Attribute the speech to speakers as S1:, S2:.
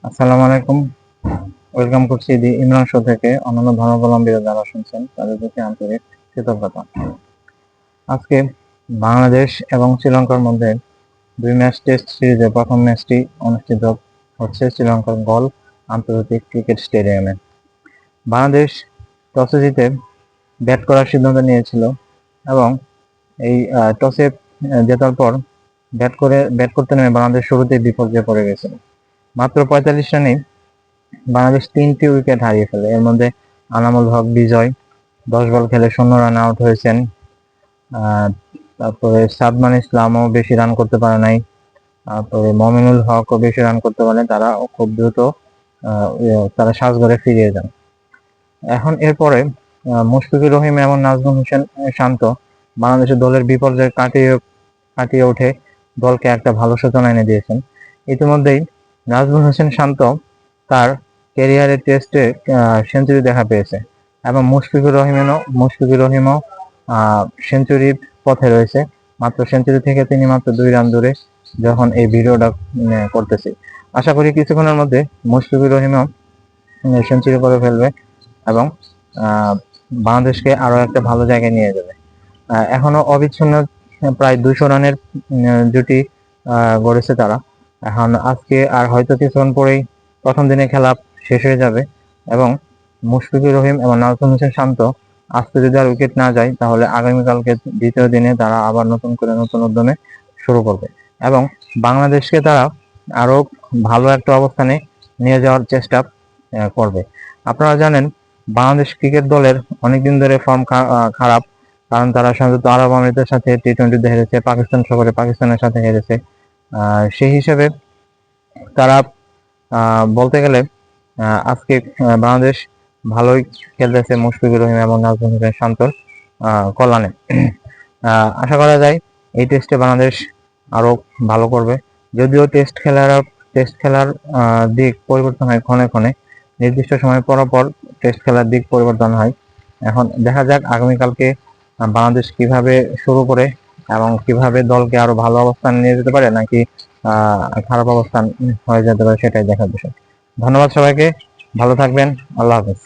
S1: আসসালামু আলাইকুম। ওয়েলকাম করছি দি ইমরান শো থেকে। অন্যান্য ধর্মাবলম্বীরা যারা শুনছেন তাদের প্রতি আন্তরিক কৃতজ্ঞতা। আজকে বাংলাদেশ এবং শ্রীলঙ্কার মধ্যে 2 ম্যাচ টেস্ট সিরিজের প্রথম ম্যাচটি অনুষ্ঠিত হচ্ছে শ্রীলঙ্কার গল আন্তর্জাতিক ক্রিকেট স্টেডিয়ামে। বাংলাদেশ টসে জিতে ব্যাট করার সিদ্ধান্ত নিয়েছিল এবং এই টসে জেতার পর ব্যাট করতে নেমে বাংলাদেশ শুরুতেই বিপর্যয়ে পড়ে গেছিল। মাত্র 45 রানে বাংলাদেশ 3টি উইকেট হারিয়ে ফেলে। এর মধ্যে আনামুল হক বিজয় 10 বল খেলে 0 রানে আউট হয়েছেন। তারপরে সাদমান ইসলামও বেশি রান করতে পারে নাই। তারপরে মমিনুল হকও বেশি রান করতে পারে। তারা খুব দ্রুত তারা সাজঘরে ফিরিয়ে যান। এখন এরপরে মুশফিকুর রহিম এবং নাজমুল হোসেন শান্ত বাংলাদেশের দলের বিপর্যয় কাটিয়ে উঠে দলকে একটা ভালো সূচনা এনে দিয়েছেন। ইতিমধ্যেই নাজমুল হোসেন শান্ত তার ক্যারিয়ারের টেস্টে সেঞ্চুরি দেখা পেয়েছে এবং মুশফিকুর রহিমও সেঞ্চুরির পথে রয়েছে। মাত্র সেঞ্চুরি থেকে তিনি মাত্র 2 রান দূরে যখন এই ভিডিওটা করতেছি। আশা করি কিছুক্ষণের মধ্যে মুশফিকুর রহিমও সেঞ্চুরি করে ফেলবে এবং বাংলাদেশকে আরো একটা ভালো জায়গায় নিয়ে যাবে। এখনো অবিচ্ছিন্ন প্রায় 200 রানের জুটি গড়েছে তারা। এখন আজকে আর হয়তো কিছুক্ষণ পরেই প্রথম দিনে খেলা শেষ হয়ে যাবে এবং মুশফিকুর রহিম এবং নাজমুল হোসেন শান্ত আজকে যদি আর উইকেট না যায় তাহলে আগামীকালকে দ্বিতীয় দিনে তারা আবার নতুন উদ্যমে শুরু করবে এবং বাংলাদেশকে তারা আরো ভালো একটা অবস্থানে নিয়ে যাওয়ার চেষ্টা করবে। আপনারা জানেন বাংলাদেশ ক্রিকেট দলের অনেকদিন ধরে ফর্ম খারাপ, কারণ তারা সংযুক্ত আরব আমিরাতের সাথে টি-20 হেরেছে, পাকিস্তান সফরে পাকিস্তানের সাথে হেরেছে। সেই হিসেবে তারা বলতে গেলে আজকে বাংলাদেশ ভালোই খেলতেছে মুশফিকুর রহিম এবং নাজমুল হোসেন শান্তর কল্যাণে। আশা করা যায় এই টেস্টে বাংলাদেশ আরো ভালো করবে। যদিও টেস্ট খেলার দিক পরিবর্তন হয় ক্ষণে ক্ষণে, নির্দিষ্ট সময় পর টেস্ট খেলার দিক পরিবর্তন হয়। এখন দেখা যাক আগামীকালকে বাংলাদেশ কিভাবে শুরু করে এবং কিভাবে দলকে আরো ভালো অবস্থানে নিয়ে যেতে পারে নাকি খারাপ অবস্থান হয়ে যেতে পারে, সেটাই দেখার বিষয়। ধন্যবাদ সবাইকে, ভালো থাকবেন, আল্লাহ হাফেজ।